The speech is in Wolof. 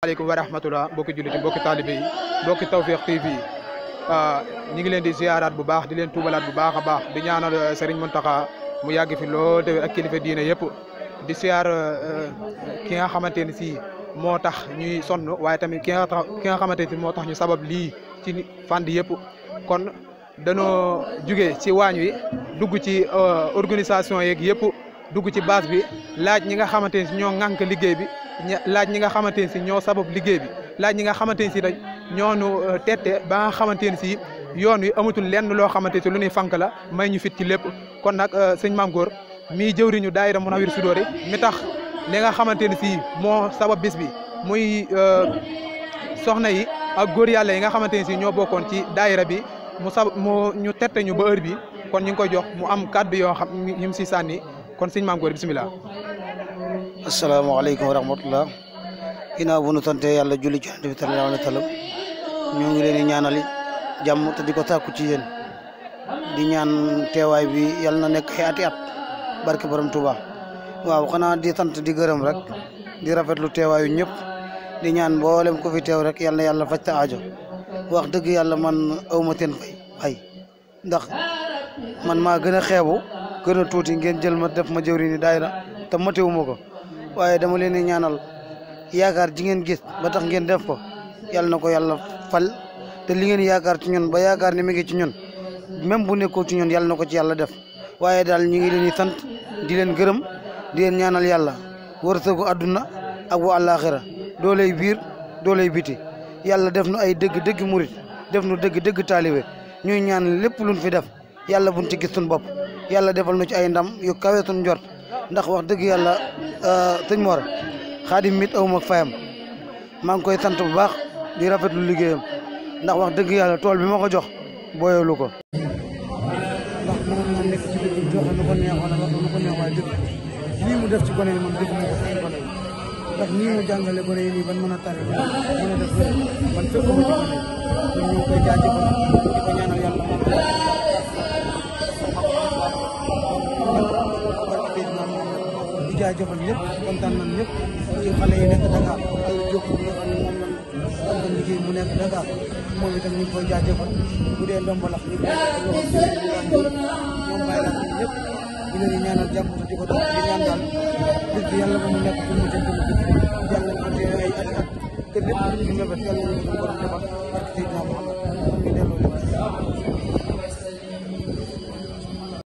Assalamualaikum warahmatullah mbokki jullit mbokki taalibe yi mbokki Tawfekh TV ñi ngi leen di ziarat bu baax di leen tuubalaat bu baax a baax di ñaanal Serigne Mountakha mu yàgg fi lool te ak kilifa diine yëpp di ziar ki nga xamante ni si moo tax ñuy sonn waaye tamit ki nga xamante ni moo tax ñu sabab lii ci fànn yëpp kon danoo jugee ci waañ wi dugg ci organisation yeeg yëpp dugg ci base bi laaj ñi nga xamante ni si ñoo ŋànk liggéey bi laaj ñi nga xamante ne si ñoo sabab liggéey bi laaj ñi nga xamante ne si dañ ñoonu tette ba nga xamante ne si yoon wi amatul lenn loo xamante ne si lu ñuy fànk la may ñu fit ci lépp kon nag sëñ Mame Gor mii jëwriñu daayira Munawwirus Suduri mi tax li nga xamante ne si moo sabab bis bi muy soxna yi ak góor yàlla yi nga xamante ne si ñoo bokkoon ci daayira bi mu ñu tette ñu ba heure bi kon ñu ngi koy jox mu am kàddu yoo xam ñu mu si sànni kon sëñ Mame Gor bisimilah. asalaamaaleykum wa rahmatullah ginnaaw bu nu sante yàlla julli ci Yonent bi sallallahu alayhi wa sallam ñoo ngi leen di ñaanal jàmm te di ko sàkku ci yéen di ñaan teewaay bi yàlla na nekk ay ati at barke borom Touba waaw xanaa di sant di gërëm rek di rafetlu teewaayu ñëpp di ñaan mboolem ko fi teew rek yàlla na yàlla faj ta aajo wax dëgg yàlla man awma seen fay ndax man maa gën a xeebu gën a tuuti ngeen jël ma def ma jëwriñu daayira te matewuma ko waaye dama leen di ñaanal yaakaar ji ngeen gis ba tax ngeen def ko yàlla na ko yàlla fal te li ngeen yaakaar ci ñun ba yaakaar ne mi ngi ci ñun même bu nekkoo ci ñun yàlla na ko ci yàlla def waaye daal ñu ngi leen di sant di leen gërëm di leen ñaanal yàlla wërsëgu àdduna ak bu àllaaxira dooley biir dooley biti yàlla def nu ay dëgg murit def nu dëgg taalibe ñuy ñaan lépp luñ fi def yàlla buñ ci gis suñ bopp yàlla defal nu ci ay ndam yu kawe suñ njort ndax wax dëgg yàlla sëñ Mor Xaadim mit aw ma fayam maa ngi koy sant bu baax di rafetlu liggéeyam ndax wax dëgg yàlla tool bi ma ko jox booyalu ko. ndax mënoon na nekk ci dëgg joxe nu ko neexoon wax nu ko neexoon dëgg lii mu def ci gone yi man dëgg mu ko ci gone yi ndax nii mu jàngale gone yi nii ban mën a tare mën a def man fekk ko ci gone yi kon ñu ngi koy jaajëfal di ko ñaanal yàlla moom di jaajëfal ñëpp kontaan nañ ñëpp ci xale yi nekk Dakar ay jóg bi nga xam ne moom lañ am liggéey mu nekk Dakar moom itam ñu ngi koy jaajëfal bu dee ndombalax ñu koy ñoom bàyyi la ñëpp di leen ñaanal jàmm di ko dox di ñaan daal bis bi yàlla ba mu nekk pour mu jëm bis bi yàlla na am ay at te lépp lu ñu mébét yàlla ñu ko borom defal barke Seydina Muhammad ñu delloo leen